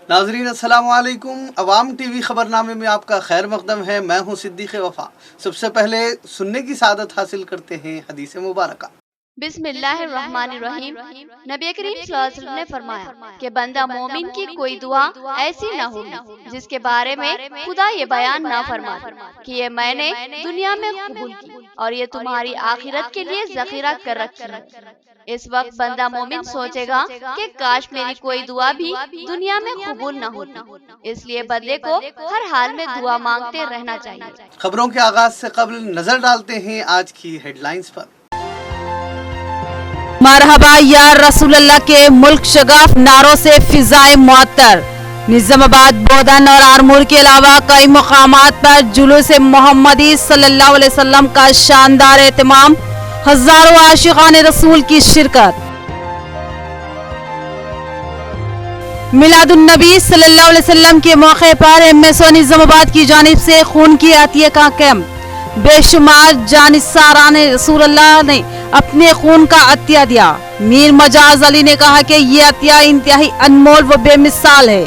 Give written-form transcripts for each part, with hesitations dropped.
नाज़रीन अस्सलाम वालेकुम। अवाम टीवी खबरनामे में आपका खैर मकदम है। मैं हूँ सिद्दीक़ वफ़ा। सबसे पहले सुनने की सादत हासिल करते हैं हदीस मुबारका। बिस्मिल्लाहिर्रहमानिर्रहीम। नबी करीम सल्लल्लाहु अलैहि वसल्लम ने फरमाया कि बंदा मोमिन की कोई दुआ ऐसी न होगी जिसके बारे में खुदा ये बयान ना फरमाए कि ये मैंने दुनिया में कबूल की और ये तुम्हारी आखिरत के लिए ज़ख़ीरा कर रखी है। इस वक्त बंदा मोमिन सोचेगा कि काश मेरी कोई दुआ भी दुनिया में कबूल न होती। इसलिए बंदे को हर हाल में दुआ मांगते रहना चाहिए। खबरों के आगाज से कबल नजर डालते हैं आज की हेडलाइंस पर। मरहबा या रसूलल्लाह के मुल्क शगाफ नारों से फिजाएं मुअत्तर। निजामाबाद, बोधन और आरमूर के अलावा कई मुकामात पर जुलूस मोहम्मदी सल्लल्लाहु अलैहि वसल्लम का शानदार एहतमाम, हजारों आशिकान रसूल की शिरकत। मिलादुन्नबी सल्लल्लाहु अलैहि वसल्लम के मौके पर MSO निजामाबाद की जानिब से खून की अतिया का कैंप। बेशुमार जानिसारान रसूलुल्लाह ने अपने खून का अतिया दिया। मीर मजाज अली ने कहा कि ये अतिया इंतहाई अनमोल व बेमिसाल है।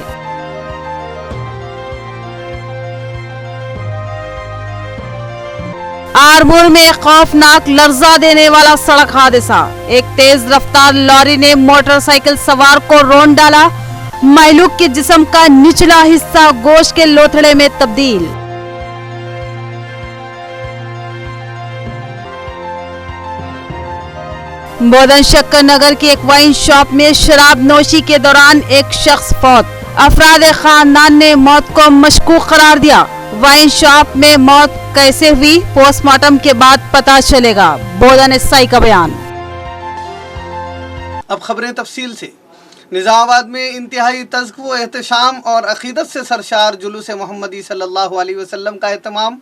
आरमूर में खौफनाक लर्जा देने वाला सड़क हादसा। एक तेज रफ्तार लॉरी ने मोटरसाइकिल सवार को रौंद डाला। महलूक के जिस्म का निचला हिस्सा गोश्त के लोथड़े में तब्दील। बोधन शक्कर नगर की एक वाइन शॉप में शराब नोशी के दौरान एक शख्स फौत। अफराद खानदान ने मौत को मशकूक करार दिया। वाइन शॉप में मौत कैसे हुई, पोस्टमार्टम के बाद पता चलेगा। बोधन एसआई का बयान। अब खबरें तफसील से। निजामाबाद में इंतहाई तज़्क़ व एहतशाम और अक़ीदत से सरशार जुलूस मोहम्मदी सल्लल्लाहु अलैहि वसल्लम का एहतमाम।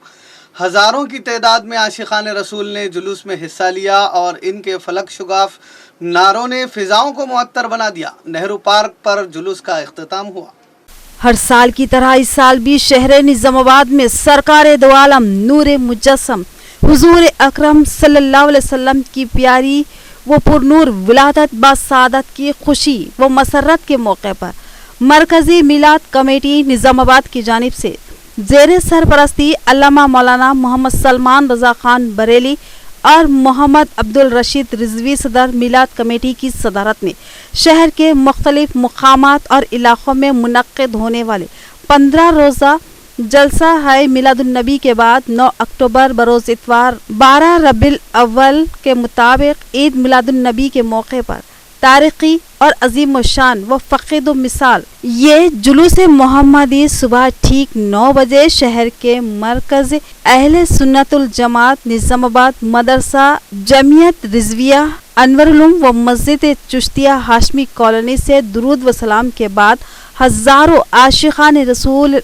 हज़ारों की तादाद में आशिक़ान रसूल ने जुलूस में हिस्सा लिया और इनके फलक शुगाफ नारों ने फ़िज़ाओं को मुअत्तर बना दिया। नेहरू पार्क पर जुलूस का इख्तिताम हुआ। हर साल की तरह इस साल भी शहर निजामाबाद में सरकार दो आलम नूर मुजस्सम हुजूर अकरम सल्लल्लाहु अलैहि वसल्लम की प्यारी वो पुरनूर विलादत बासादत की खुशी व मसरत के मौके पर मरकजी मिलाद कमेटी निजामाबाद की जानिब से ज़ेरे सरपरस्ती अल्लामा मौलाना मोहम्मद सलमान रजा खान बरेली और मोहम्मद अब्दुल रशीद रिजवी सदर मिलाद कमेटी की सदारत में शहर के मुख्तलिफ मुकामात और इलाकों में मुनक्किद होने वाले 15 रोज़ा जलसा है मिलादुन्नबी के बाद 9 अक्टूबर बरोज़ इतवार 12 रबीउल अव्वल के मुताबिक ईद मिलादुन्नबी के मौके पर तारीख़ी और अजीम शान व फ़क़ीद मिसाल ये जुलूस मोहम्मदी सुबह ठीक 9 बजे शहर के मरकज़ अहले सुन्नतुल जमात निज़ामाबाद मदरसा जमियत रिजविया अनवरुल व मस्जिद चुश्तिया हाशमी कॉलोनी से दुरूद व सलाम के बाद हज़ारों आशिक़ान रसूल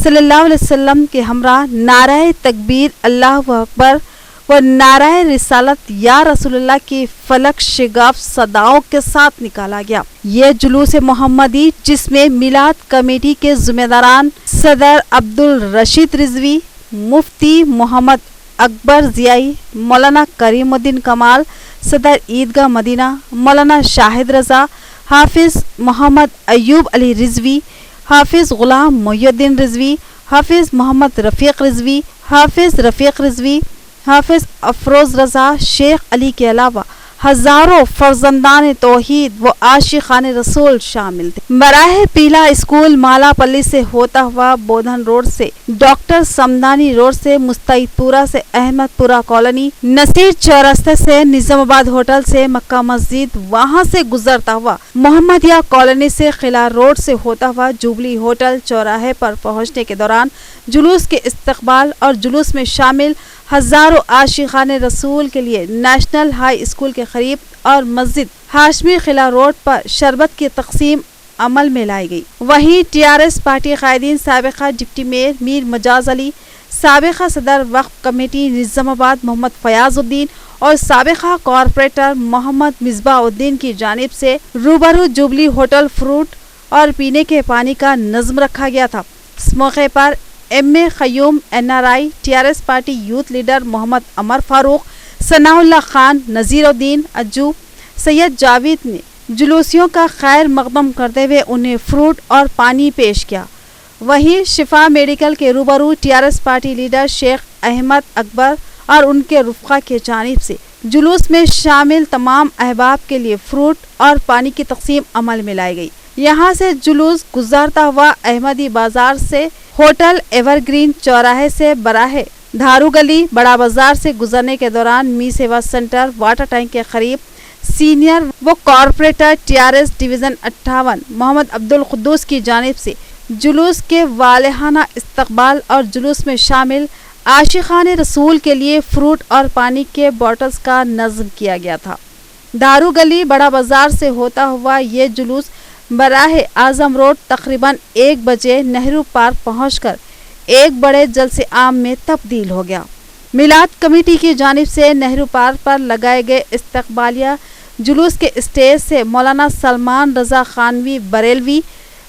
सल्लल्लाहु अलैहि वसल्लम के हमरा नाराए तकबीर अल्लाहु अकबर व नाराए रिसालत या रसूलुल्लाह की फलक शिगाफ सदाओं के साथ निकाला गया। ये जुलूस मोहम्मदी जिसमें मिलाद कमेटी के जिम्मेदारान सदर अब्दुल रशीद रिजवी, मुफ्ती मोहम्मद अकबर जियाई, मौलाना करीमुद्दीन कमाल, सदर ईदगाह मदीना, मौलाना शाहिद रजा, हाफिज मोहम्मद अयूब अली रिजवी, हाफिज गुलाम मोहुद्दीन रिजवी, हाफिज मोहम्मद रफ़ीक रिजवी, हाफिज रफ़ीक रिजवी, हाफिज अफरोज रजा शेख अली के अलावा हजारों फर्जंदान तौहीद व आशिक़ान रसूल शामिल थे। बराह पीला स्कूल मालापल्ली से होता हुआ बोधन रोड से डॉक्टर समदानी रोड से मुस्तैदपुरा से अहमदपुरा कॉलोनी, नसीर चौरस्ते से निजामाबाद होटल से मक्का मस्जिद, वहां से गुजरता हुआ मोहम्मदिया कॉलोनी से किला रोड से होता हुआ जुबली होटल चौराहे पर पहुंचने के दौरान जुलूस के इस्तकबाल और जुलूस में शामिल हजारों आशिक़ान रसूल के लिए नेशनल हाई स्कूल के करीब और मस्जिद हाशमी किला रोड पर शरबत की तकसीम अमल में लाई गई। वहीं TRS पार्टी कायदीन साबिका डिप्टी मेयर मीर मजाज अली, साबिका सदर वक्फ कमेटी निज़ामाबाद मोहम्मद फयाजुद्दीन और साबिका कॉरपोरेटर मोहम्मद मिसबाउद्दीन की जानिब से रूबरू जुबली होटल फ्रूट और पीने के पानी का नज़्म रखा गया था। इस मौके पर MA Qayyum, NRI, TRS party youth leader Mohammed Amar Farooq, Sanaullah Khan, Nazeeruddin Ajju, Syed Javed ने जुलूसियों का खैर मकदम करते हुए उन्हें फ्रूट और पानी पेश किया। वहीं शिफा मेडिकल के रूबरू TRS party leader Sheikh Ahmed Akbar और उनके रुफ़क़ा के जानिब से जुलूस में शामिल तमाम अहबाब के लिए फ्रूट और पानी की तकसीम अमल में लाई गई। यहाँ से जुलूस गुजारता हुआ अहमदी बाजार से होटल एवरग्रीन चौराहे से बराहे धारू गली बड़ा बाजार से गुजरने के दौरान मी सेवा सेंटर वाटर टैंक के करीब सीनियर व corporator TRS division 58 Mohammed Abdul Quddus की जानिब से जुलूस के वालेहाना इस्तकबाल और जुलूस में शामिल आशिकाने रसूल के लिए फ्रूट और पानी के बॉटल्स का नज़्म किया गया था। दारू गली बड़ा बाजार से होता हुआ ये जुलूस बराहे आजम रोड तकरीबन 1 बजे नेहरू पार्क पहुंचकर एक बड़े जलसे आम में तब्दील हो गया। मिलाद कमेटी की जानिब से नेहरू पार्क पर लगाए गए इस्तकबालिया जुलूस के स्टेज से मौलाना सलमान रज़ा खानवी बरेलवी,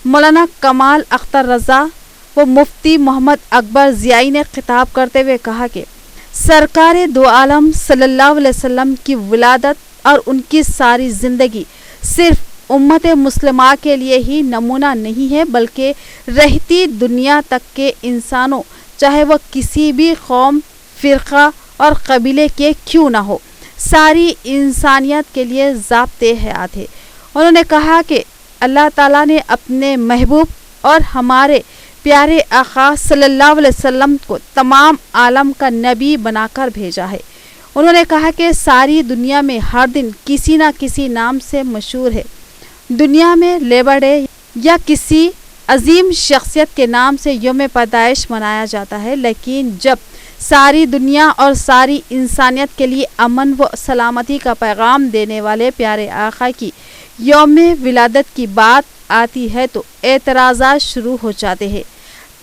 मौलाना कमाल अख्तर रज़ा व मुफ्ती मोहम्मद अकबर ज़ियाई ने खिताब करते हुए कहा कि सरकार दो आलम सल्लल्लाहु अलैहि वसल्लम की विलादत और उनकी सारी ज़िंदगी सिर्फ उम्मत मुस्लिमा के लिए ही नमूना नहीं है, बल्कि रहती दुनिया तक के इंसानों, चाहे वह किसी भी कौम, फ़िरक़ा और कबीले के क्यों ना हो, सारी इंसानियत के लिए ज़ाब्ते हयात है। उन्होंने कहा कि अल्लाह ताला ने अपने महबूब और हमारे प्यारे आका सल्लल्लाहु अलैहि वसल्लम को तमाम आलम का नबी बनाकर भेजा है। उन्होंने कहा कि सारी दुनिया में हर दिन किसी न किसी नाम से मशहूर है। दुनिया में लेबर डे या किसी अजीम शख्सियत के नाम से यौम पैदाइश मनाया जाता है, लेकिन जब सारी दुनिया और सारी इंसानियत के लिए अमन व सलामती का पैगाम देने वाले प्यारे आका की यौम विलादत की बात आती है तो एतराज़ात शुरू हो जाते हैं।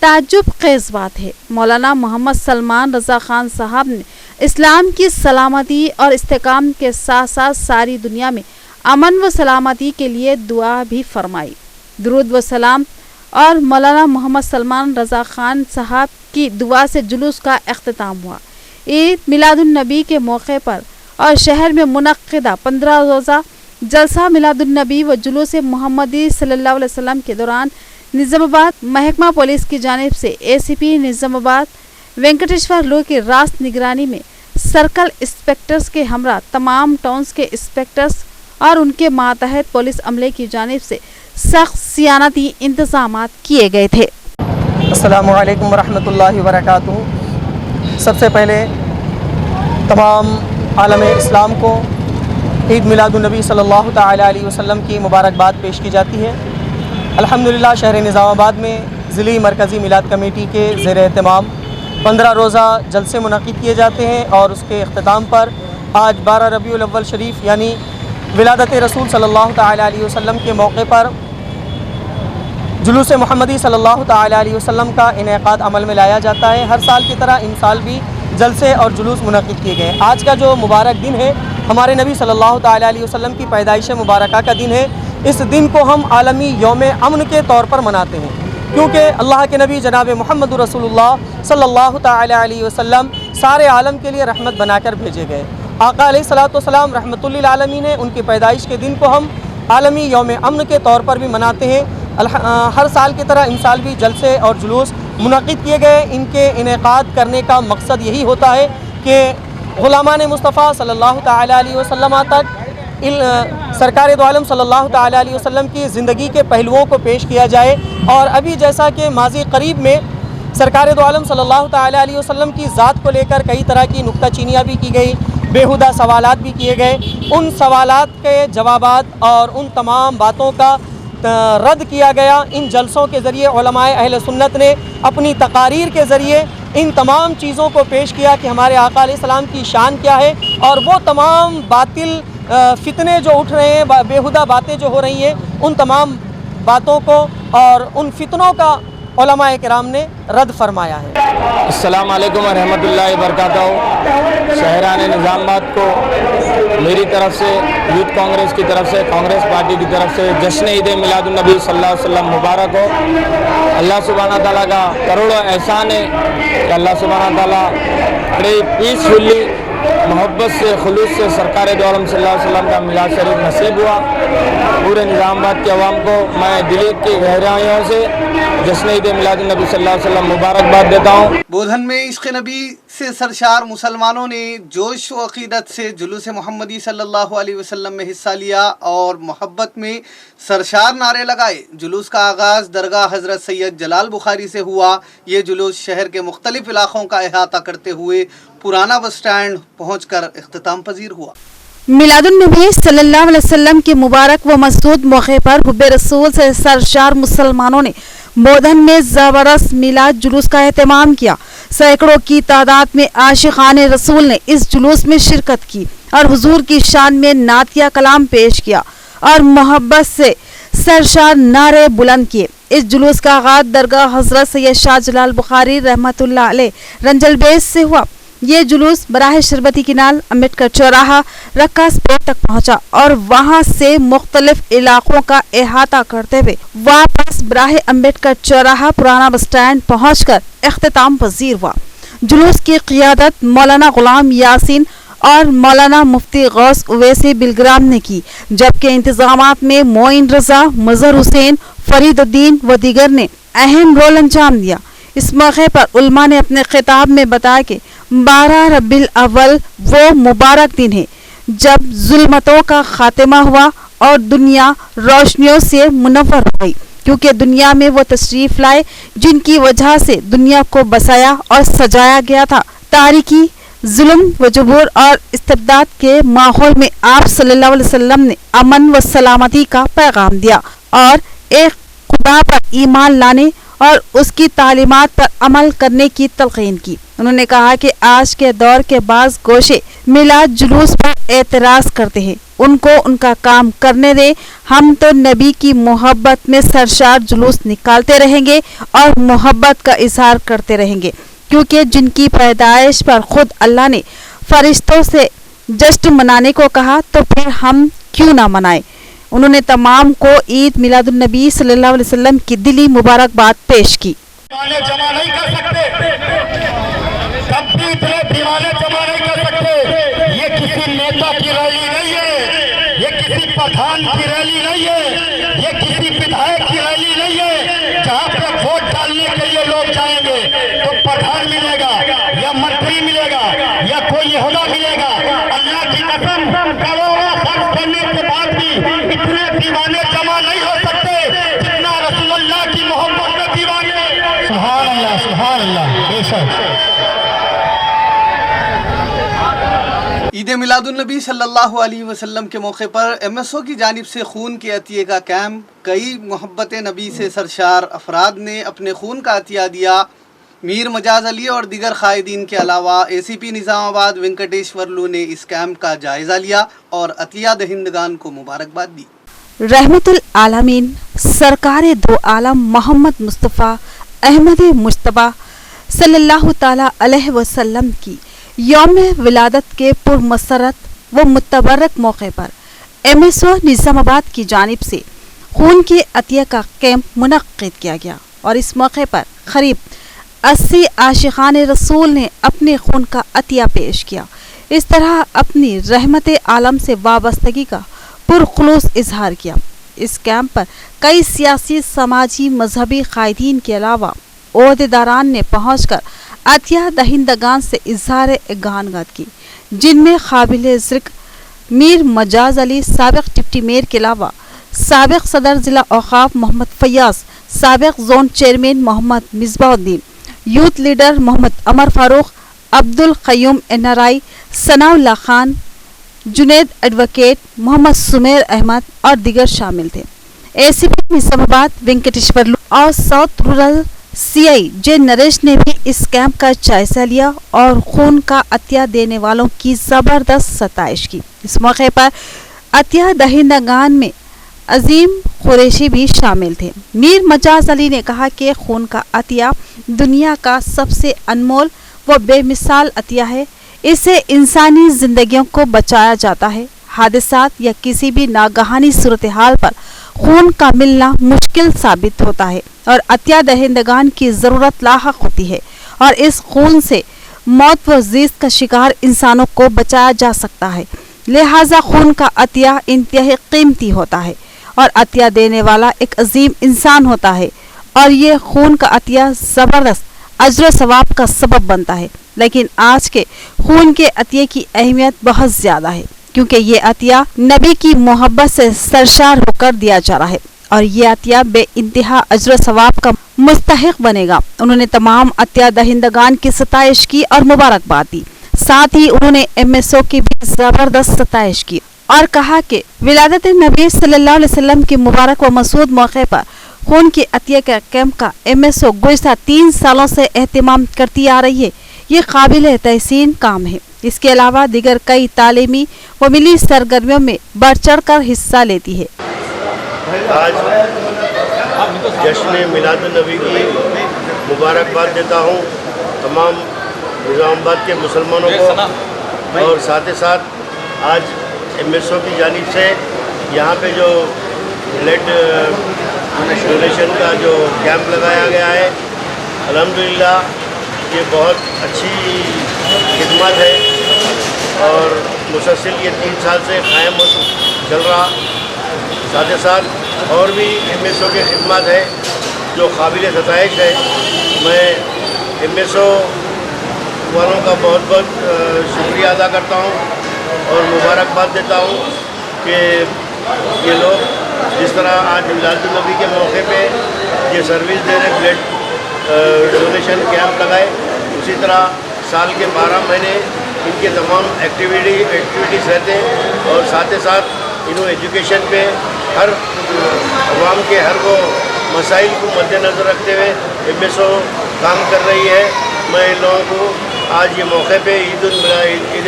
ताज्जुब खेज़ बात है, मौलाना मोहम्मद सलमान रज़ा खान साहब ने इस्लाम की सलामती और इस्तेकाम के साथ साथ सारी दुनिया में अमन व सलामती के लिए दुआ भी फरमाई। दुरूद व सलाम और मौलाना मोहम्मद सलमान रज़ा खान साहब की दुआ से जुलूस का इख्तिताम हुआ। ईद मिलादुन्नबी के मौके पर और शहर में मुनक्किदा 15 रोज़ा जलसा मिलादुन्नबी व जुलूस मोहम्मदी सल्लल्लाहु अलैहि वसल्लम के दौरान निज़ामाबाद महकमा पुलिस की जानिब से एसीपी निज़ामाबाद वेंकटेश्वर लो की रास्त निगरानी में सर्कल इंस्पेक्टर्स के हमरा तमाम टाउन्स के इंस्पेक्टर्स और उनके मातहत पुलिस अमले की जानिब से सख्त सियानती इंतजामात किए गए थे। अस्सलामु अलैकुम वरहमतुल्लाहि वबरकातुहू। सबसे पहले तमाम आलम इस्लाम को ईद मिलादुन्नबी सल्लल्लाहु तआला अलैहि वसल्लम की मुबारकबाद पेश की जाती है। अल्हम्दुलिल्लाह शहर निज़ामाबाद में ज़िली मरकज़ी मिलाद कमेटी के ज़ेर एहतमाम 15 रोज़ा जलसे मुनक़िद किए जाते हैं और उसके अख्तिताम पर आज 12 रबीउल अव्वल शरीफ यानी विलादत रसूल सल्लल्लाहु तआला अलैहि वसल्लम के मौके पर जुलूस मोहम्मदी सल्लल्लाहु तआला अलैहि वसल्लम का इनेकाद अमल में लाया जाता है। हर साल की तरह इन साल भी जलसे और जुलूस मुनक़िद किए गए। आज का जो मुबारक दिन है हमारे नबी सल्लल्लाहु तआला अलैहि वसल्लम की पैदाइश मुबारका का दिन है। इस दिन को हम आलमी यौम अमन के तौर पर मनाते हैं, क्योंकि अल्लाह के नबी जनाब मुहम्मद रसूलुल्लाह सल्लल्लाहु तआला अलैहि वसल्लम सारे आलम के लिए रहमत बनाकर भेजे गए। आका अलैहिस्सलातु वस्सलाम रहमतुल लिल आलमीन है। उनकी पैदाइश के दिन को हम आलमी यौम अमन के तौर पर भी मनाते हैं। हर साल की तरह इन साल भी जलसे और जुलूस मुनक़िद किए गए। इनके इनेकाद करने का मकसद यही होता है कि ग़ुलामान मुस्तफ़ा सल्लल्लाहु तआला अलैहि वसल्लम तक सरकार दो आलम सल्लल्लाहु तआला अलैहि वसल्लम की ज़िंदगी के पहलुओं को पेश किया जाए। और अभी जैसा कि माज़ी करीब में सरकार दो आलम सल्लल्लाहु तआला अलैहि वसल्लम की ज़ात को लेकर कई तरह की नुक्ताचीनियाँ भी की गई, बेहुदा सवालात भी किए गए। उन सवालात के जवाबात और उन तमाम बातों का रद्द किया गया। इन जलसों के ज़रिए उलमाए अहले सुन्नत ने अपनी तकारीर के ज़रिए इन तमाम चीज़ों को पेश किया कि हमारे आका अलैहिस्सलाम की शान क्या है और वो तमाम बातिल फितने जो उठ रहे हैं, बेहुदा बातें जो हो रही हैं, उन तमाम बातों को और उन फितनों का उलमाए किराम ने रद्द फरमाया है। अस्सलाम वालेकुम रहमतुल्लाहि वबरकातुहू। शहरान निज़ामाबाद को मेरी तरफ से, यूथ कांग्रेस की तरफ से, कांग्रेस पार्टी की तरफ से जश्न ईद मिलादुन्नबी सल्लल्लाहु अलैहि वसल्लम मुबारक हो। अल्लाह सुब्हानहू व तआला का करोड़ों एहसान है कि अल्लाह सुब्हानहू व तआला बड़े पीसफुली मोहब्बत से खुलूस से सरकार दो आलम सल्लल्लाहु अलैहि वसल्लम का मिलाद शरीफ नसीब हुआ। पूरे निज़ामाबाद के अवाम को मैं दिल की गहराइयों से जश्न ईद मिलाद नबी सल्लल्लाहु अलैहि वसल्लम मुबारकबाद देता हूँ। बोधन में इश्क़ नबी से सरशार मुसलमानों ने जोश व अक़ीदत से जुलूस मोहम्मदी सल्लल्लाहु अलैहि वसल्लम में हिस्सा लिया और मोहब्बत में सरशार नारे लगाए। जुलूस का आगाज़ दरगाह हज़रत सैयद जलाल बुखारी से हुआ। ये जुलूस शहर के मुख्तलिफ इलाक़ों का अहाता करते हुए पुराना बस स्टैंड पहुँचकर इख्तिताम पजीर हुआ। मिलादुन्नबी सल्लल्लाहु अलैहि वसल्लम के मुबारक व मसऊद मौके पर हुब्बे रसूल से सरशार मुसलमानों ने बोधन में ज़बरदस्त मिलाद जुलूस का एहतमाम किया। सैकड़ों की तादाद में आशिक़ाने रसूल ने इस जुलूस में शिरकत की और हुजूर की शान में नातिया कलाम पेश किया और मोहब्बत से सरशार नारे बुलंद किए। इस जुलूस का आगाज़ दरगाह हज़रत सैयद शाह जलाल बुखारी रहमतुल्लाह अलैह रंजल बेस से हुआ। ये जुलूस बराह शरबती किनाल अम्बेडकर चौराहा रक्कास पेट तक पहुंचा और वहां से मुख्तलिफ इलाकों का अहाता करते हुए वापस बराह अम्बेडकर चौराहा पुराना बस स्टैंड पहुंचकर इख्तिताम पजीर हुआ। जुलूस की क़ियादत मौलाना गुलाम यासीन और मौलाना मुफ्ती गौस उवैसी बिलग्राम ने की, जबकि इंतजामात में मोइन रजा, मजहर हुसैन, फरीदुद्दीन व दीगर ने अहम रोल अंजाम दिया। इस मौके पर उलमा ने अपने खिताब में बताया कि 12 रबीउल अव्वल वो मुबारक दिन है जब जुल्मतों का खात्मा हुआ और दुनिया रोशनियों से मुनव्वर हो गई, क्योंकि दुनिया में वो तशरीफ लाए जिनकी वजह से दुनिया को बसाया और सजाया गया था। तारीकी, जुल्म व जबूर और इस्तिबदाद के माहौल में आप सल्लल्लाहु अलैहि वसल्लम ने अमन व सलामती का पैगाम दिया और एक खुदा पर ईमान लाने और उसकी तालीमात पर अमल करने की तलकीन की। उन्होंने कहा कि आज के दौर के बाज़ गोशे मिलाद जुलूस पर एतराज़ करते हैं, उनको उनका काम करने दें। हम तो नबी की मोहब्बत में सरशार जुलूस निकालते रहेंगे और मोहब्बत का इजहार करते रहेंगे, क्योंकि जिनकी पैदाइश पर खुद अल्लाह ने फरिश्तों से जश्न मनाने को कहा तो फिर हम क्यों ना मनाएं। उन्होंने तमाम को ईद मिलादुन्नबी सल्लल्लाहु अलैहि वसल्लम की दिली मुबारकबाद पेश की। दीवाने जमा नहीं कर सकते, कभी इतने दीवाने जमा नहीं कर सकते। ये किसी नेता की रैली नहीं है, ये किसी प्रधान की रैली नहीं है, ये किसी विधायक की रैली नहीं है। जहाँ पे वोट डालने के लिए लोग जाएंगे तो प्रधान मिलेगा या मंत्री मिलेगा या कोई यहूदा मिलेगा। अल्लाह की कसम, करोड़ों खर्च करने के बाद भी इतने दीवाने जमा नहीं हो सकते जितना रसूलुल्लाह की मोहब्बत में दीवाने। सुभान अल्लाह, सुभान अल्लाह। बेशक ईद मिलादुन्नबी सल्लल्लाहु अलैहि वसल्लम के मौके पर MSO की जानिब से खून के अतिये का कैंप। कई मोहब्बत नबी से सरशार अफराद ने अपने खून का अतिया दिया। मीर मजाज अली और दीगर कायदीन के अलावा ACP निज़ामाबाद वेंकटेश्वरलू ने इस कैंप का जायज़ा लिया और अतिया दहिंदगान को मुबारकबाद दी। रहमतुल आलमीन सरकार दो आलम मोहम्मद मुस्तफ़ा अहमद मुश्तबा सल्लल्लाहु ताला अलैहि वसल्लम की यौम विलादत के पुरमसरत व मुतबरक मौके पर MSO निज़ामाबाद की जानिब से खून के अतिया का कैंप मुनक्किद किया गया और इस मौके पर करीब 80 आशिक़ाने रसूल ने अपने खून का अतिया पेश किया। इस तरह अपनी रहमत आलम से वाबस्तगी का पुरखुलूस इजहार किया। इस कैंप पर कई सियासी, समाजी, मजहबी कायदीन के अलावा ओहदेदारान ने पहुंचकर अतिया दहिंदगान से इजहार गानगत की, जिनमें काबिल ज़िक्र मीर मजाज अली साबिक़ डिप्टी मेयर के अलावा साबिक़ सदर ज़िला औक़ाफ़ मोहम्मद फैयाज़, साबिक़ zone chairman Mohammed Misbahuddin, youth leader Mohammed Amar Farooq, Abdul Qayyum NRI, Sanaullah Khan, Junaid advocate, Mohammed Sumer Ahmed और दीगर शामिल थे। ACP निज़ामाबाद वेंकटेश्वरलू और south rural CI J Naresh ने भी इस कैंप का जायजा लिया और खून का अतिया देने वालों की ज़बरदस्त सताइश की। इस मौके पर अतिया दहिंदगान में अजीम कुरैशी भी शामिल थे। मीर मजाज अली ने कहा कि खून का अतिया दुनिया का सबसे अनमोल व बेमिसाल अतिया है। इससे इंसानी जिंदगियों को बचाया जाता है। हादसात या किसी भी नागहानी सूरत हाल पर खून का मिलना मुश्किल साबित होता है और अतिया दहिंदगान की ज़रूरत लाहक होती है और इस खून से मौत व जीज का शिकार इंसानों को बचाया जा सकता है। लिहाजा खून का अतिया इंतहाई कीमती होता है और अतिया देने वाला एक अजीम इंसान होता है और ये खून का अतिया जबरदस्त अजर सवाब का सबब बनता है। लेकिन आज के खून के अतिये की अहमियत बहुत ज्यादा है क्योंकि ये अतिया नबी की मोहब्बत से सरशार होकर दिया जा रहा है और ये अतिया बे इंतहा अजर सवाब का मुस्तहिक बनेगा। उन्होंने तमाम अतिया दहिंदगान की सताइश की और मुबारकबाद दी। साथ ही उन्होंने MSO की भी जबरदस्त सताइश की और कहा कि विलादत नबी सल्लल्लाहु अलैहि वसल्लम के मुबारक व मसूद मौके पर खून के अतिया के कैंप का MSO गुज़श्ता 3 सालों से एहतमाम करती आ रही है। ये काबिल तहसीन काम है। इसके अलावा दीगर कई तालीमी व मिली सरगर्मियों में बढ़ चढ़ कर हिस्सा लेती है। आज जश्न मिलादुन नबी की मुबारकबाद देता हूँ तमाम निज़ामाबाद के मुसलमानों को और साथ ही साथ आज MSO की जानिब से यहाँ पे जो ब्लड डोनेशन का जो कैंप लगाया गया है, अल्हम्दुलिल्लाह ये बहुत अच्छी खिदमत है और मुसलसल ये 3 साल से कायम चल रहा। साथ ही साथ और भी MSO की खिदमत है जो काबिल सताइश है। मैं MSO वालों का बहुत बहुत शुक्रिया अदा करता हूँ और मुबारकबाद देता हूँ कि ये लोग जिस तरह आज मिलादुन नबी के मौके पे ये सर्विस दे रहे, ब्लड डोनेशन कैंप लगाए, उसी तरह साल के 12 महीने इनके तमाम एक्टिविटीज़ रहते हैं और साथ ही साथ इन्होंने एजुकेशन पे हर अवाम के हर वो मसाइल को मद्देनज़र रखते हुए MSO काम कर रही है। मैं इन लोगों को आज ये मौके पे ईद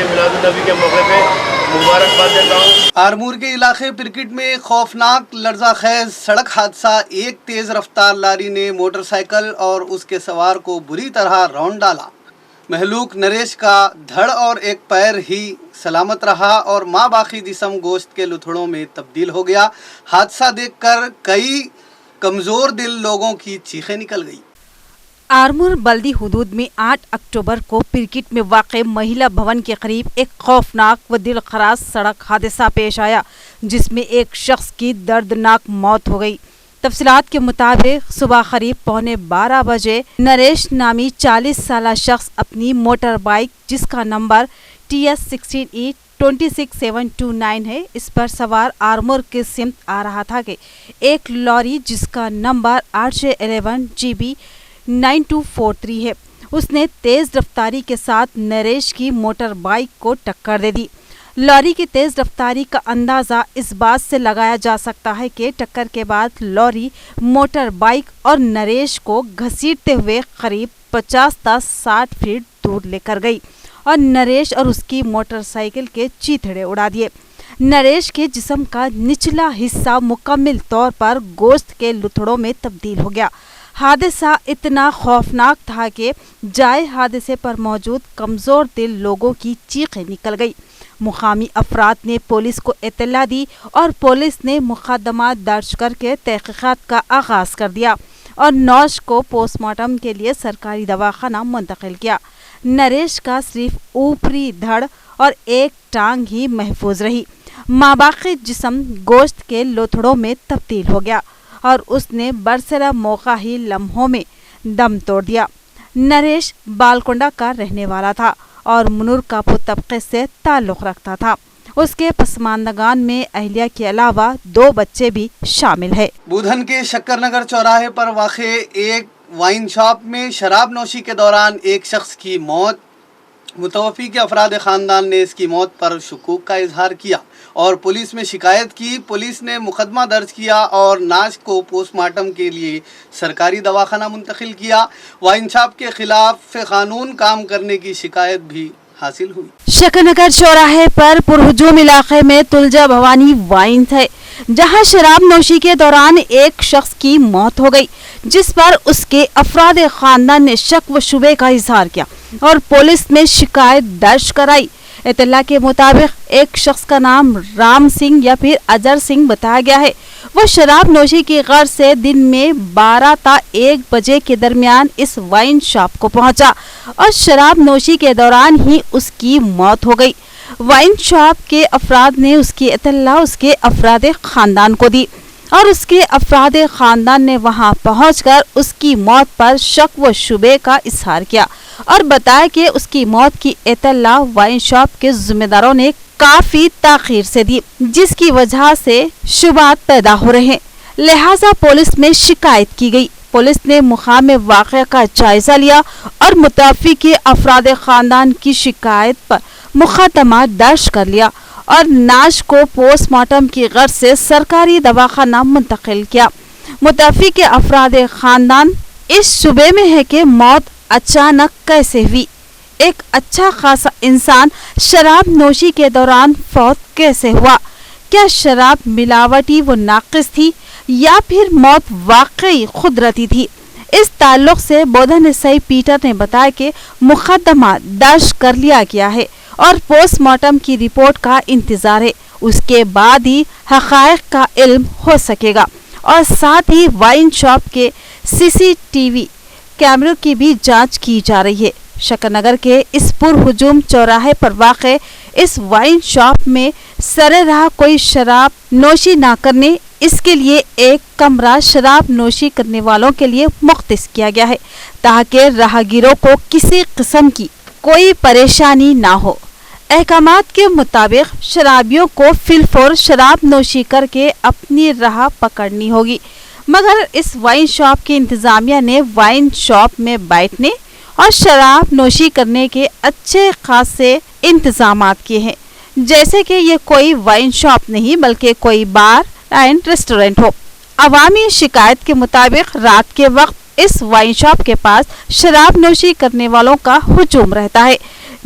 मिलादुन नबी के मौके पे मुबारकबाद देता हूँ। आरमूर के इलाके पिरकिट में एक खौफनाक लर्ज़ाखेज सड़क हादसा। एक तेज रफ्तार लारी ने मोटरसाइकिल और उसके सवार को बुरी तरह रौंद डाला। महलूक नरेश का धड़ और एक पैर ही सलामत रहा और माँ बाकी जिस्म गोश्त के लुथड़ों में तब्दील हो गया। हादसा देखकर कई कमज़ोर दिल लोगों की चीखें निकल गई। आरमूर बल्दी हुदूद में 8 अक्टूबर को पिरकिट में वाक़ महिला भवन के करीब एक खौफनाक व दिल खराज सड़क हादसा पेश आया जिसमें एक शख्स की दर्दनाक मौत हो गई। तफसीलात के मुताबिक सुबह करीब 11:15 बजे नरेश नामी 40 साला शख्स अपनी मोटर बाइक जिसका नंबर TS 16E 26729 है, इस पर सवार आरमूर के सिमत आ रहा था कि एक लॉरी जिसका नंबर 811 GB 9243 है, उसने तेज रफ्तारी के साथ नरेश की मोटर बाइक को टक्कर दे दी। लॉरी की तेज रफ्तारी का अंदाज़ा इस बात से लगाया जा सकता है कि टक्कर के बाद लॉरी मोटर बाइक और नरेश को घसीटते हुए करीब 50 से 60 फीट दूर लेकर गई और नरेश और उसकी मोटरसाइकिल के चीथड़े उड़ा दिए। नरेश के जिस्म का निचला हिस्सा मुकम्मल तौर पर गोश्त के लुथड़ों में तब्दील हो गया। हादसा इतना खौफनाक था कि जाए हादसे पर मौजूद कमज़ोर दिल लोगों की चीखें निकल गई। मुकामी अफराद ने पुलिस को इत्तला दी और पुलिस ने मुकदमा दर्ज करके तहकीकात का आगाज़ कर दिया और नौश को पोस्टमार्टम के लिए सरकारी दवाखाना मुंतकिल किया। नरेश का सिर्फ ऊपरी धड़ और एक टांग ही महफूज रही। माबाकी जिस्म गोश्त के लोथड़ों में तब्दील हो गया और उसने बरसरा मौका ही लम्हों में दम तोड़ दिया। नरेश बालकोंडा का रहने वाला था और मुनूर कापू तबके से ताल्लुक़ रखता था। उसके पसमानदगान में अहलिया के अलावा 2 बच्चे भी शामिल है। बुधन के शक्करनगर चौराहे पर वाक़े एक वाइन शॉप में शराब नोशी के दौरान एक शख्स की मौत। मुतवफ़ी के अफराद ख़ानदान ने इसकी मौत पर शुकूक का इजहार किया और पुलिस में शिकायत की। पुलिस ने मुकदमा दर्ज किया और नाश को पोस्टमार्टम के लिए सरकारी दवाखाना मुंतकिल किया। वाइन शॉप के खिलाफ कानून काम करने की शिकायत भी हासिल हुई। शक्करनगर चौराहे पर पुरहुजूम इलाके में तुलजा भवानी वाइन है, जहां शराब नोशी के दौरान एक शख्स की मौत हो गई, जिस पर उसके अफराद खानदान ने शक व शुबे का इजहार किया और पुलिस में शिकायत दर्ज कराई। इत्तला के मुताबिक एक शख्स का नाम राम सिंह या फिर अजहर सिंह बताया गया है। वो शराब नोशी की गर्ज से दिन में 12 ता 1 बजे के दरमियान इस वाइन शॉप को पहुंचा और शराब नोशी के दौरान ही उसकी मौत हो गई। वाइन शॉप के अफराद ने उसकी इत्तला उसके अफराद खानदान को दी और उसके अफराद खानदान ने वहां पहुंचकर उसकी मौत पर शक व शुबे का इजहार किया और बताया कि उसकी मौत की इत्तला वाइन शॉप के जिम्मेदारों ने काफी ताखीर से दी, जिसकी वजह से शुबात पैदा हो रहे हैं। लिहाजा पुलिस में शिकायत की गई। पुलिस ने मुकाम वाक़या का जायजा लिया और मुताफिक अफराद खानदान की शिकायत पर मुकदमा दर्ज कर लिया और नाश को पोस्टमार्टम की गर्ज से सरकारी दवाखाना मुंतकिल किया। मुताफिक अफराद खानदान इस शुबे में है कि मौत अचानक कैसे हुई। एक अच्छा खासा इंसान शराब नोशी के दौरान फौत कैसे हुआ? क्या शराब मिलावटी व नाकिस थी या फिर मौत वाकई कुदरती थी? इस ताल्लुक से बोधन सई पीटर ने बताया कि मुकदमा दर्ज कर लिया गया है और पोस्टमार्टम की रिपोर्ट का इंतजार है। उसके बाद ही हक़ाइक़ का इल्म हो सकेगा और साथ ही वाइन शॉप के CCTV कैमरों की भी जांच की जा रही है। शकरनगर के इस पुरहुजूम चौराहे पर वाक़े इस वाइन शॉप में सरेराह कोई शराब नोशी ना करने, इसके लिए एक कमरा शराब नोशी करने वालों के लिए मुख्तस किया गया है ताकि राहगीरों को किसी किस्म की कोई परेशानी ना हो। अहकामात के मुताबिक शराबियों को फिलफौर शराब नोशी करके अपनी राह पकड़नी होगी, मगर इस वाइन शॉप की इंतजामिया ने वाइन शॉप में बैठने और शराब नोशी करने के अच्छे खासे इंतजामात किए हैं, जैसे कि ये कोई वाइन शॉप नहीं बल्कि कोई बार एंड रेस्टोरेंट हो। अवामी शिकायत के मुताबिक रात के वक्त इस वाइन शॉप के पास शराब नोशी करने वालों का हुजूम रहता है,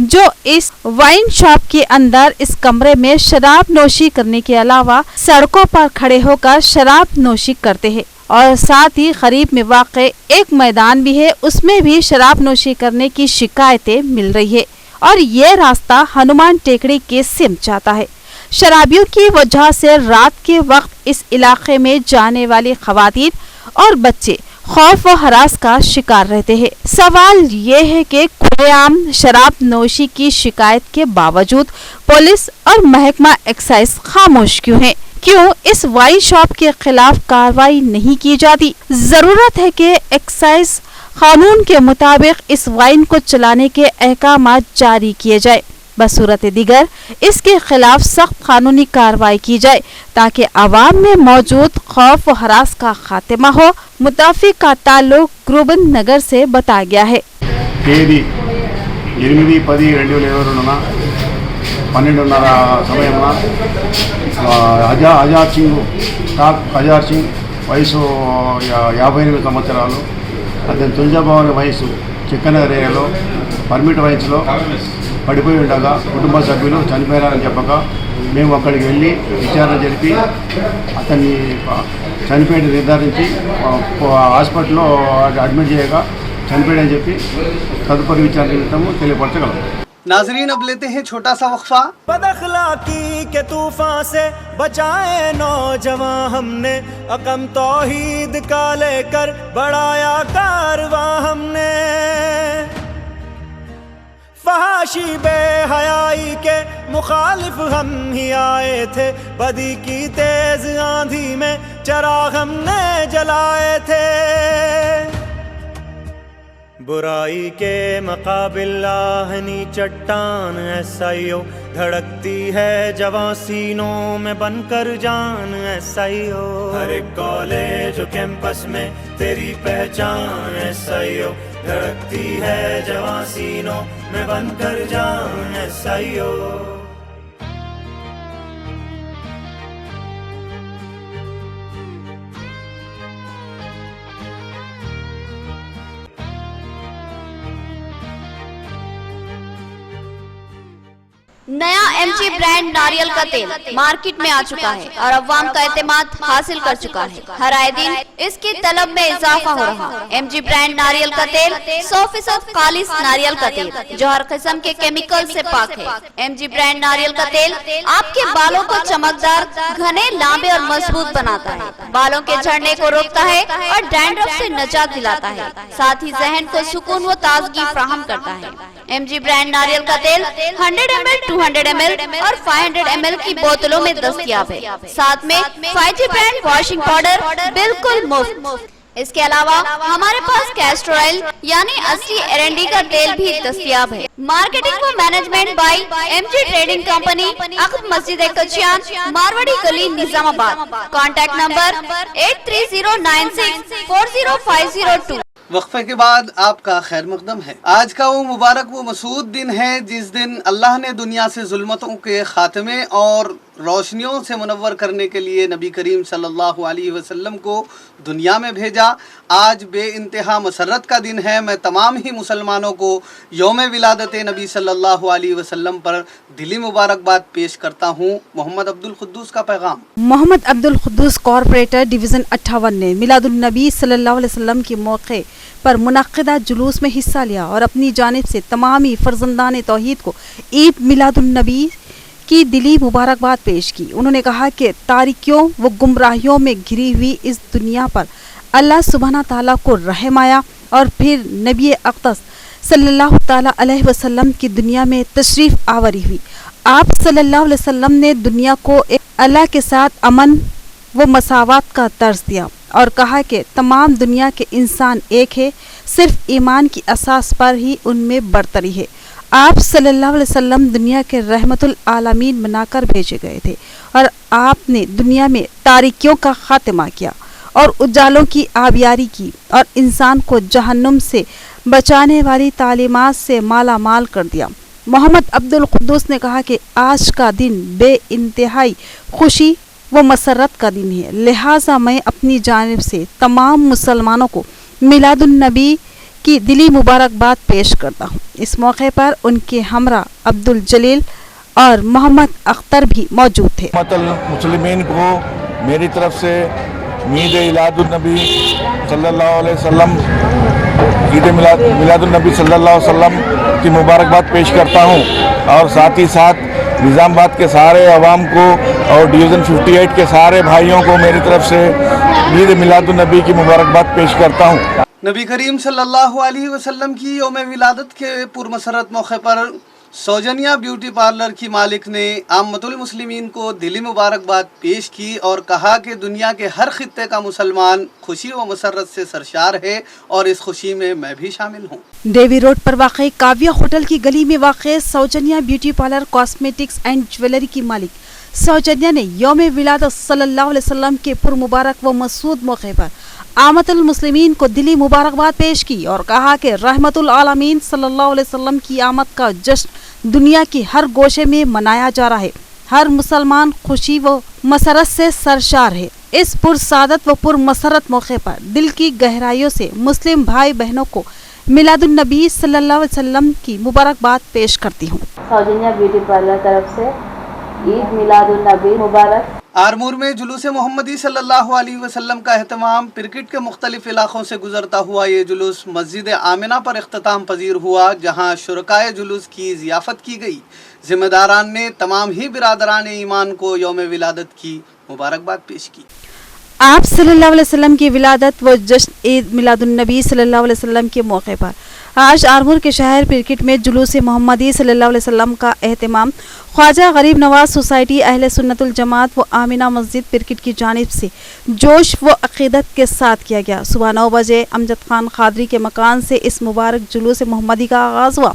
जो इस वाइन शॉप के अंदर इस कमरे में शराब नोशी करने के अलावा सड़कों पर खड़े होकर शराब नोशी करते हैं और साथ ही करीब में वाक़े एक मैदान भी है, उसमें भी शराब नोशी करने की शिकायतें मिल रही है और ये रास्ता हनुमान टेकड़ी के सिमत जाता है। शराबियों की वजह से रात के वक्त इस इलाके में जाने वाली खवातीन और बच्चे खौफ व हरास का शिकार रहते हैं। सवाल ये है कि खुलेआम शराब नोशी की शिकायत के बावजूद पुलिस और महकमा एक्साइज खामोश क्यों है? क्यों इस वाइन शॉप के खिलाफ कार्रवाई नहीं की जाती? जरूरत है कि एक्साइज कानून के मुताबिक इस वाइन को चलाने के अहकामात जारी किए जाए। बसूरत दिगर इसके खिलाफ सख्त कानूनी कार्रवाई की जाए ताकि आवाम में मौजूद खौफ व हरास का खात्मा हो। मुताफिक का ताल्लुक ग्रुबन नगर से बताया गया है। తేదీ 8-10-2022 12:30 సమయమున అజార్ సింగ్ వయసు 58 సంవత్సరాలు, అతని తులజాభవన్ వయసు చిక్కనగర్ ఏరియాలో పర్మిట్ వయసులో పడిపోయి ఉండగా కుటుంబ సభ్యులు చనిపోయారని చెప్పగా మేము అక్కడికి వెళ్ళి విచారణ జరిపి అతన్ని చనిపోయిన నిర్ధారించి హాస్పిటల్లో అడ్మిట్ చేయగా చనిపోయాడని చెప్పి తదుపరి విచారణ నిమిత్తము తెలియపరచగలం। नाजरीन, अब लेते हैं छोटा सा वक्फा। बदअखलाकी के तूफान से बचाए नौजवान हमने, अकम तौहीद का लेकर बढ़ाया कारवां हमने। फहाशी बेहयाई के मुखालिफ हम ही आए थे, बदी की तेज आंधी में चराग हमने जलाए थे। बुराई के मुकाबिल आहनी चट्टान ऐसाइयो, धड़कती है जवां सीनों में बनकर जान ऐसाइयो। हर एक कॉलेज कैंपस में तेरी पहचान ऐसाइयो, धड़कती है जवां सीनों में बनकर जान ऐसाइयो। नया MG برانڈ ناریل کا تیل مارکیٹ میں آ چکا ہے اور عوام کا اعتماد حاصل کر چکا ہے. ہر آئے دن اس کی طلب میں اضافہ ہو رہا. MG برانڈ ناریل کا تیل 100% خالص ناریل کا تیل جو ہر قسم کے کیمیکل سے پاک ہے. MG برانڈ ناریل کا تیل آپ کے بالوں کو چمکدار، گھنے، لمبے اور مضبوط بناتا ہے، بالوں کے جھڑنے کو روکتا ہے اور ڈینڈرف سے نجات دلاتا ہے، ساتھ ہی ذہن کو سکون و تازگی فراہم کرتا ہے. MG برانڈ ناریل کا تیل 100 ml، 200 ml اور 500 ml کی بوتلوں میں دستیاب ہے. ساتھ میں 5G برانڈ واشنگ پاؤڈر بالکل مفت. اس کے علاوہ ہمارے پاس کیسٹر آئل یعنی اصلی ایرنڈی کا تیل بھی دستیاب ہے. مارکیٹنگ و management by MG trading company, عقب مسجد کچیان، مارواڑی گلی، نظام آباد. Contact number 8309640502. وقفے کے بعد آپ کا خیر مقدم ہے. آج کا وہ مبارک و مسعود دن ہے جس دن اللہ نے دنیا سے ظلمتوں کے خاتمے اور روشنیوں سے منور کرنے کے لیے نبی کریم صلی اللہ علیہ وسلم کو دنیا میں بھیجا. آج بے انتہا مسرت کا دن ہے. میں تمام ہی مسلمانوں کو یوم ولادت نبی صلی اللہ علیہ وسلم پر دلی مبارکباد پیش کرتا ہوں. محمد عبد القدوس کا پیغام. محمد عبد القدوس کارپوریٹر ڈویژن 58 نے میلاد النبی صلی اللہ علیہ وسلم کے موقع پر منعقدہ جلوس میں حصہ لیا اور اپنی جانب سے تمامی فرزندان توحید کو عید میلاد النبی کی دلی مبارکباد پیش کی. انہوں نے کہا کہ تاریکیوں و گمراہیوں میں گھری ہوئی اس دنیا پر اللہ سبحانہ تعالیٰ کو رحم آیا اور پھر نبی اقدس صلی اللہ تعالیٰ علیہ وسلم کی دنیا میں تشریف آوری ہوئی. آپ صلی اللہ علیہ وسلم نے دنیا کو اللہ کے ساتھ امن و مساوات کا درس دیا اور کہا کہ تمام دنیا کے انسان ایک ہے، صرف ایمان کی اساس پر ہی ان میں برتری ہے. آپ صلی اللہ علیہ وسلم دنیا کے رحمت العالمین بنا کر بھیجے گئے تھے اور آپ نے دنیا میں تاریکیوں کا خاتمہ کیا اور اجالوں کی آبیاری کی اور انسان کو جہنم سے بچانے والی تعلیمات سے مالا مال کر دیا. محمد عبد القدوس نے کہا کہ آج کا دن بے انتہائی خوشی و مسرت کا دن ہے، لہٰذا میں اپنی جانب سے تمام مسلمانوں کو میلاد النبی کی دلی مبارکباد پیش کرتا ہوں. اس موقع پر ان کے ہمراہ عبد الجلیل اور محمد اختر بھی موجود تھے. مسلمین کو میری طرف سے عید میلاد النبی صلی اللہ علیہ وسلم عید میلاد النبی صلی اللہ علیہ وسلم کی مبارکباد پیش کرتا ہوں اور ساتھ ہی ساتھ نظام آباد کے سارے عوام کو اور ڈویژن 58 کے سارے بھائیوں کو میری طرف سے عید میلاد النبی کی مبارکباد پیش کرتا ہوں. نبی کریم صلی اللہ علیہ وسلم کی یوم ولادت کے پرمسرت موقع پر سوجنیا بیوٹی پارلر کی مالک نے عامت المسلمین کو دلی مبارکباد پیش کی اور کہا کہ دنیا کے ہر خطے کا مسلمان خوشی و مسرت سے سرشار ہے اور اس خوشی میں بھی شامل ہوں. ڈیوی روڈ پر واقع کاویہ ہوٹل کی گلی میں واقع Sowjanya beauty parlour cosmetics and jewellery کی مالک سوجنیا نے یوم ولادت صلی اللہ علیہ وسلم کے پرمبارک و مسعود موقع پر عامت المسلمین کو دلی مبارکباد پیش کی اور کہا کہ رحمت العالمین صلی اللہ علیہ وسلم کی آمد کا جشن دنیا کے ہر گوشے میں منایا جا رہا ہے. ہر مسلمان خوشی و مسرت سے سرشار ہے. اس پرسعادت و پرمسرت موقع پر دل کی گہرائیوں سے مسلم بھائی بہنوں کو میلاد النبی صلی اللہ علیہ وسلم کی مبارکباد پیش کرتی ہوں. سوجنیا بیوٹی پارلر طرف سے عید میلاد النبی مبارک. آرمور میں جلوس محمدی صلی اللہ علیہ وسلم کا اہتمام. کرکٹ کے مختلف علاقوں سے گزرتا ہوا یہ جلوس مسجد آمنہ پر اختتام پذیر ہوا جہاں شرکائے جلوس کی ضیافت کی گئی. ذمہ داران نے تمام ہی برادران ایمان کو یوم ولادت کی مبارکباد پیش کی. آپ صلی اللہ علیہ وسلم کی ولادت و جشن عید میلاد النبی صلی اللہ علیہ وسلم کے موقع پر آج آرمور کے شہر پرکٹ میں جلوس محمدی صلی اللہ علیہ وسلم کا اہتمام خواجہ غریب نواز سوسائٹی اہل سنت الجماعت و آمنہ مسجد پرکٹ کی جانب سے جوش و عقیدت کے ساتھ کیا گیا. صبح 9 بجے امجد خان قادری کے مکان سے اس مبارک جلوس محمدی کا آغاز ہوا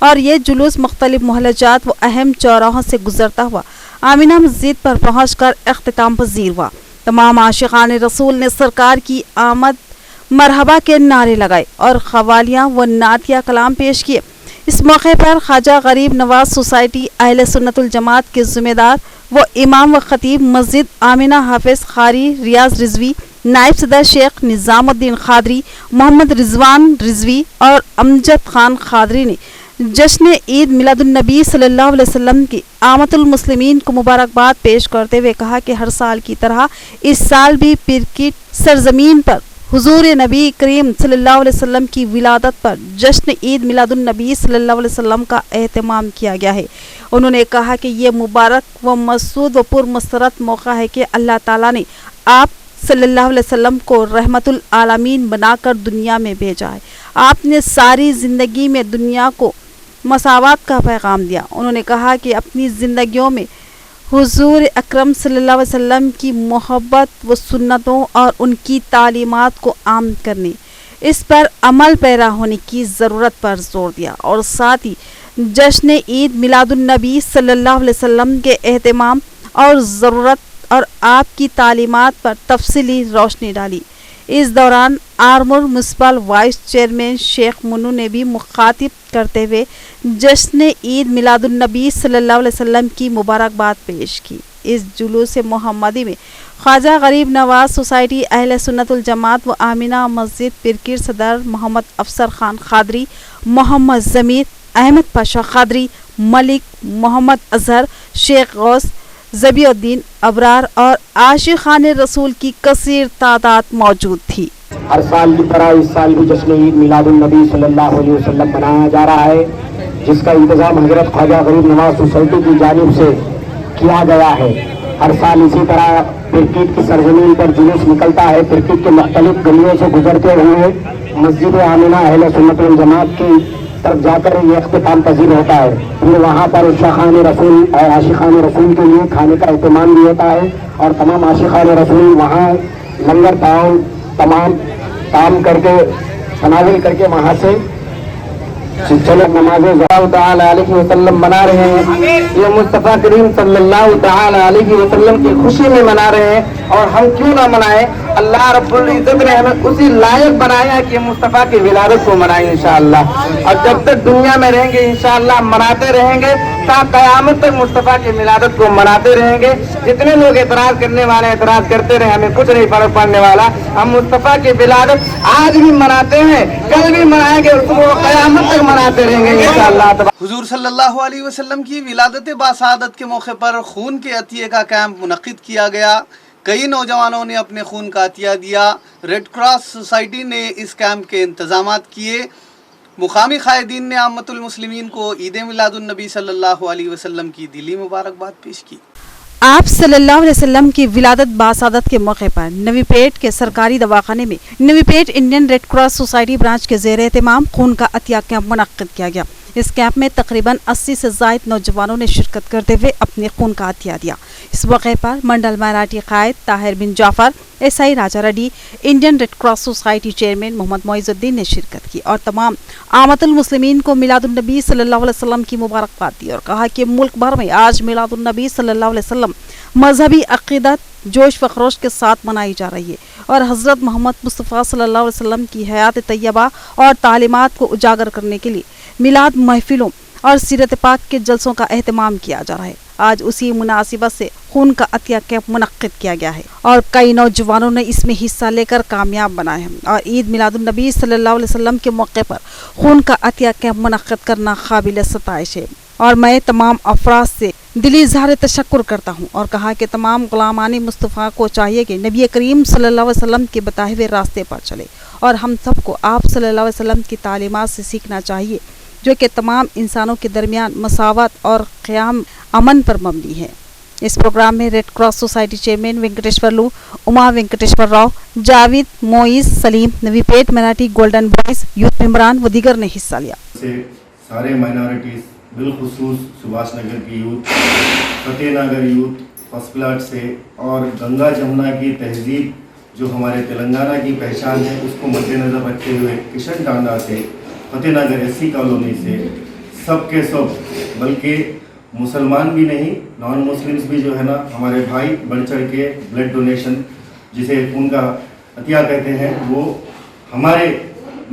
اور یہ جلوس مختلف محلجات و اہم چوراہوں سے گزرتا ہوا آمنہ مسجد پر پہنچ کر اختتام پذیر ہوا. تمام عاشقان رسول نے سرکار کی آمد مرحبا کے نعرے لگائے اور قوالیاں و نعتیہ کلام پیش کیے. اس موقع پر خواجہ غریب نواز سوسائٹی اہل سنت الجماعت کے ذمہ دار و امام و خطیب مسجد آمنہ حافظ قاری ریاض رضوی، نائب صدر شیخ نظام الدین قادری، محمد رضوان رضوی اور امجد خان قادری نے जश्न ईद मिलादुन्नबी सल्लल्लाहु अलैहि वसल्लम की आमतुल मुस्लिमीन को मुबारकबाद पेश करते हुए कहा कि हर साल की तरह इस साल भी पीर की सरजमीन पर हुजूर नबी करीम सल्लल्लाहु अलैहि वसल्लम की विलादत पर जश्न ईद मिलादुन्नबी सल्लल्लाहु अलैहि वसल्लम का एहतमाम किया गया है। उन्होंने कहा कि ये मुबारक व मसूद व पुरमसरत मौका है कि अल्लाह ताला ने आप सल्लल्लाहु अलैहि वसल्लम को रहमतुल आलमीन बनाकर दुनिया में भेजा है। आपने सारी ज़िंदगी में दुनिया को मसावत का पैगाम दिया। उन्होंने कहा कि अपनी ज़िंदगियों में हुजूर अकरम सल्लल्लाहु अलैहि वसल्लम की मोहब्बत व सुन्नतों और उनकी तालीमात को आम करने, इस पर अमल पैरा होने की ज़रूरत पर जोर दिया और साथ ही जश्न ईद मिलादुन्नबी सल्लल्लाहु अलैहि वसल्लम के एहतमाम और ज़रूरत और आपकी तालीमात पर तफसीली रोशनी डाली। इस दौरान Armoor municipal vice chairman Sheikh Munnu ने भी मुखातिब करते हुए जश्न ईद मिलादुन्नबी सल्लल्लाहु अलैहि वसल्लम की मुबारकबाद पेश की। इस जुलूस मोहम्मदी में ख्वाजा गरीब नवाज सोसाइटी अहले सुन्नतुल जमात व आमिना मस्जिद पिरकिर सदर मोहम्मद अफसर खान खादरी, मोहम्मद ज़मीर, अहमद पाशा खादरी, मलिक मोहम्मद अजहर, शेख गौस, ज़बीउद्दीन अबरार और आशिक़ान रसूल की कसीर तादाद मौजूद थी। हर साल की तरह इस साल भी जश्न ईद मिलादुन्नबी सल्लल्लाहु अलैहि वसल्लम मनाया जा रहा है, जिसका इंतज़ाम हज़रत ख्वाजा गरीब नवाज सोसाइटी की जानिब से किया गया है। हर साल इसी तरह पिरकिट की सरजमीन पर जुलूस निकलता है। पिरकिट के मुख्तलिफ गलियों से गुजरते हुए मस्जिद आमिना अहले सुन्नत वल जमात की तरफ जाकर ये इख्तिताम पजीर होता है। फिर वहाँ पर शाखान रसूल और आशिक़ान रसूल के लिए खाने का एहतमाम भी होता है और तमाम आशिक़ान रसूल वहाँ लंगर तमाम काम करके तनावुल करके वहाँ से चलो नमाज़ अलैहि वसल्लम मना रहे हैं। ये मुस्तफ़ा करीम सल्लल्लाहु तआला अलैहि वसल्लम की खुशी में मना रहे हैं और हम क्यों ना मनाएं। अल्लाह रब्बुल इज़्ज़त ने हमें उसी लायक बनाया कि मुस्तफ़ा की विलादत को मनाएं इंशाअल्लाह। और जब तक दुनिया में रहेंगे इंशाअल्लाह मनाते रहेंगे, ता क़यामत तक मुस्तफ़ा की विलादत को मनाते रहेंगे। जितने लोग एतराज़ करने वाले एतराज़ करते रहे, हमें कुछ नहीं फर्क पड़ने वाला। हम मुस्तफ़ा की विलादत आज भी मनाते हैं, कल भी मनाएंगे, उसको क़यामत तक मनाते रहेंगे इंशाअल्लाह। हुजूर सल्लल्लाहु अलैहि वसल्लम की विलादत बासादत के मौके पर खून के अतिये का कैंप मुनक्किद किया गया। कई नौजवानों ने अपने खून का अतिया दिया। रेड क्रॉस सोसाइटी ने इस कैंप के इंतजामात किए। मुकामी कायदीन ने आमतुल मुस्लिमीन को ईद मिलादुन्नबी सल्लल्लाहु अलैहि वसल्लम की दिली मुबारकबाद पेश की। आप सल्लल्लाहु अलैहि वसल्लम की विलादत बासादत के मौके पर नवीपेट के सरकारी दवाखाने में Navipet Indian Red Cross society branch के ज़ेर एहतमाम खून का अतिया कैंप मुनक्किद किया गया। इस कैंप में तकरीबन 80 से ज़ायद नौजवानों ने शिरकत करते हुए अपने खून का अतिया दिया। इस मौके पर मंडल मराठी कायद Tahir bin Jafar, SI Raja Reddy, Indian Red Cross Society chairman Mohammed Moizuddin ने शिरकत की और तमाम आमतुल मुस्लिमीन को मिलादुन्नबी सल्लल्लाहु अलैहि वसल्लम की मुबारकबाद दी और कहा कि मुल्क भर में आज मिलादुन्नबी सल्लल्लाहु अलैहि वसल्लम मजहबी अक़ीदत जोश व खरोश के साथ मनाई जा रही है और हज़रत मोहम्मद मुस्तफ़ा सल्लल्लाहु अलैहि वसल्लम की हयात तैयबा और तालीमात को उजागर करने के लिए मिलाद महफिलों और सीरत पाक के जलसों का एहतमाम किया जा रहा है। आज उसी मुनासिबत से खून का अतिया कैंप मुनक्किद किया गया है और कई नौजवानों ने इसमें हिस्सा लेकर कामयाब बनाए हैं और ईद मिलादुन्नबी सल्लल्लाहु अलैहि वसल्लम के मौके पर खून का अतिया कैंप मुनक्किद करना काबिल सताइश है और मैं तमाम अफराद से दिली इज़हार तशक्कुर करता हूँ और कहा कि तमाम गुलामानी मुस्तफ़ा को चाहिए कि नबी करीम सल्लल्लाहु अलैहि वसल्लम के बताए हुए रास्ते पर चले और हम सबको आप सल्लल्लाहु अलैहि वसल्लम की तालीमात से सीखना चाहिए जो कि तमाम इंसानों के दरमियान मसावत और क़याम अमन पर मबनी है। इस प्रोग्राम में Red Cross Society chairman Venkateshwarlu, Uma Venkateshwar Rao, Javed, Moiz, Saleem, Navipet Marathi golden boys youth मेंबरान व दीगर ने हिस्सा लिया। सारे माइनॉरिटीज़ बिलखुसूस सुभाष नगर की youth, Fatehnagar youth first plot से और गंगा जमुना की तहजीब जो हमारे तेलंगाना की पहचान है उसको मद्देनज़र रखते हुए किशन टांडा से, फतेहनगर एससी कॉलोनी से सब के सब, बल्कि मुसलमान भी नहीं नॉन मुस्लिम्स भी जो है ना हमारे भाई बढ़ चढ़ के ब्लड डोनेशन जिसे खून का अतिया कहते हैं वो हमारे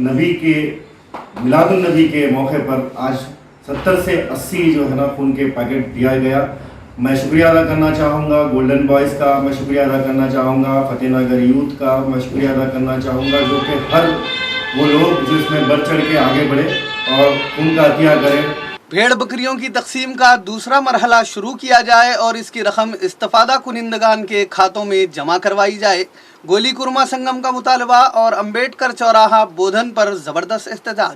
नबी के मिलादुन्नबी के मौके पर आज 70 से 80 जो है ना खून के पैकेट दिया गया। मैं शुक्रिया अदा करना चाहूँगा गोल्डन बॉयज़ का, मैं शुक्रिया अदा करना चाहूँगा फतेहनगर यूथ का, मैं शुक्रिया अदा करना चाहूँगा जो कि हर वो लोग जो इसमें बढ़ चढ़ के आगे बढ़े और खून का अतिया करें। भेड़ बकरियों की तकसीम का दूसरा मरहला शुरू किया जाए और इसकी रकम इस्तफादा कुनिंदगान के खातों में जमा करवाई जाए। गोली कुरमा संगम का मुतालबा और अम्बेडकर चौराहा बोधन पर जबरदस्त एहतजाज।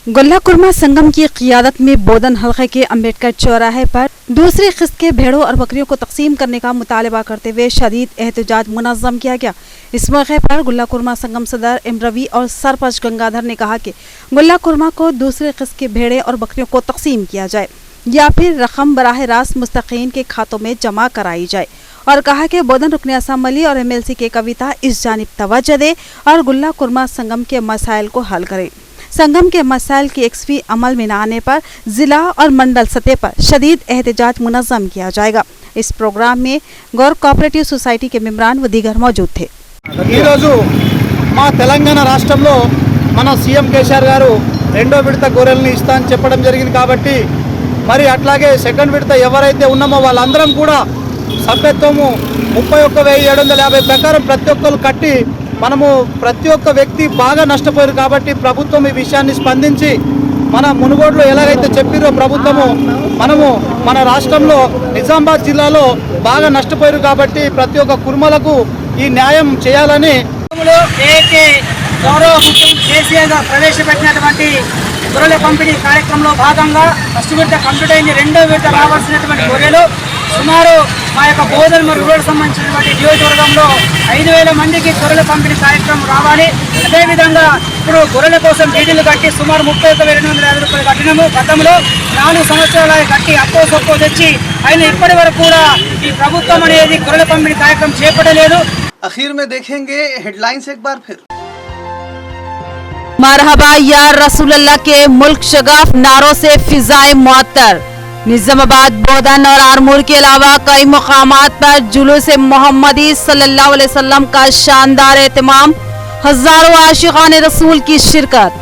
गोला कुरमा संगम की क़ियादत में बोधन हल्के के अम्बेडकर चौराहे पर दूसरी किस्त के भेड़ों और बकरियों को तकसीम करने का मुतालबा करते हुए शदीद एहतजाज मुनज़्ज़म किया गया। इस मौके पर गोला कुरमा संगम सदर इमरवी और सरपंच गंगाधर ने कहा कि गोला कुरमा को दूसरी किस्त के भेड़े और बकरियों को तकसीम किया जाए या फिर रकम बराह रास्त मुस्तकीन के खातों में जमा कराई जाए और कहा कि बोधन रुकन असम्बली और MLC के कविता इस जानिब तवज्जो दे और गोला कुरमा संगम के मसाइल को हल करे। संगम के मसाइल की एकसवी अमल में न आने पर जिला और मंडल सतह पर शदीद एहतजाज मुनज़्ज़म किया जाएगा। इस प्रोग्राम में गौर कोऑपरेटिव सोसाइटी के मेंबरान व दीगर मौजूद थे। మా తెలంగాణ రాష్ట్రంలో మన సీఎం కేసీఆర్ గారు రెండో విడత గొర్రెల్ని ఇస్తా అని చెప్పడం జరిగింది కాబట్టి మరి అట్లాగే సెకండ్ విడత ఎవరైతే ఉన్నామో వాళ్ళందరం కూడా సభ్యత్వము 31,750 ప్రకారం ప్రతి ఒక్కరు కట్టి మనము ప్రతి ఒక్క వ్యక్తి బాగా నష్టపోయారు కాబట్టి ప్రభుత్వం ఈ విషయాన్ని స్పందించి మన మునుగోడులో ఎలాగైతే చెప్పిరో ప్రభుత్వము మనము మన రాష్ట్రంలో నిజామాబాద్ జిల్లాలో బాగా నష్టపోయారు కాబట్టి ప్రతి ఒక్క కుర్మలకు ఈ న్యాయం చేయాలని ఏకే గౌరవ ముఖ్యమంత్రి కేసీఆర్ గారు ప్రవేశపెట్టినటువంటి గొర్రెల పంపిణీ కార్యక్రమంలో భాగంగా ఫస్ట్ విడత కంప్లీట్ అయింది. రెండో విడత రావాల్సినటువంటి గొర్రెలు సుమారు మా యొక్క బోధన మరియు రూరల్ సంబంధించినటువంటి నియోజకవర్గంలో 5,000 మందికి గొర్రెల పంపిణీ కార్యక్రమం రావాలి. అదేవిధంగా ఇప్పుడు గొర్రెల కోసం డీడీలు కట్టి సుమారు 31,250 రూపాయలు కట్టినాము. గతంలో 4 సంవత్సరాలు కట్టి అప్పో సొప్పో తెచ్చి అయినా ఇప్పటి వరకు కూడా ఈ ప్రభుత్వం అనేది గొర్రెల పంపిణీ కార్యక్రమం చేపట్టలేదు. आखिर में देखेंगे हेडलाइंस एक बार फिर। मरहबा या रसूलुल्लाह के मुल्क शगाफ नारों से फिजाए मुअत्तर। निजामाबाद, बोधन और आरमूर के अलावा कई मुकामात पर जुलूस मोहम्मदी सल्लल्लाहु अलैहि वसल्लम का शानदार एहतमाम, हजारों आशिकान रसूल की शिरकत।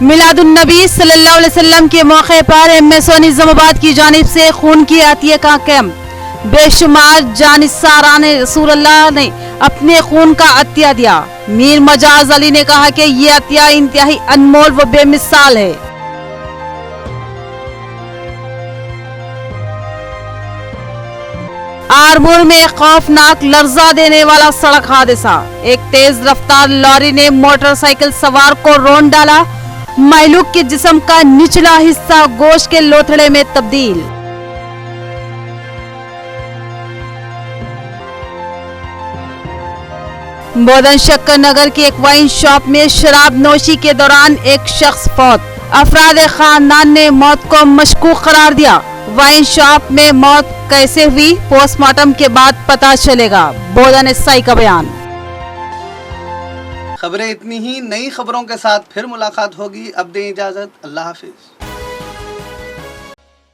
मिलादुन्नबी सल्लल्लाहु अलैहि वसल्लम के मौके पर MSO निजामाबाद की जानिब से खून की अतिया का कैंप। बेशुमार जानिसारान रसूलुल्लाह ने अपने खून का अतिया दिया। मीर मजाज अली ने कहा कि ये अतिया इंतहाई अनमोल व बेमिसाल है। आरमूर में खौफनाक लर्जा देने वाला सड़क हादसा। एक तेज रफ्तार लॉरी ने मोटरसाइकिल सवार को रौंद डाला। महलूक के जिस्म का निचला हिस्सा गोश्त के लोथड़े में तब्दील। बोधन शक्कर नगर की एक वाइन शॉप में शराब नोशी के दौरान एक शख्स फौत। अफराद खानदान ने मौत को मशकूक करार दिया। वाइन शॉप में मौत कैसे हुई, पोस्टमार्टम के बाद पता चलेगा। बोधन SI का बयान। खबरें इतनी ही, नई खबरों के साथ फिर मुलाकात होगी। अब दें इजाजत, अल्लाह हाफिज।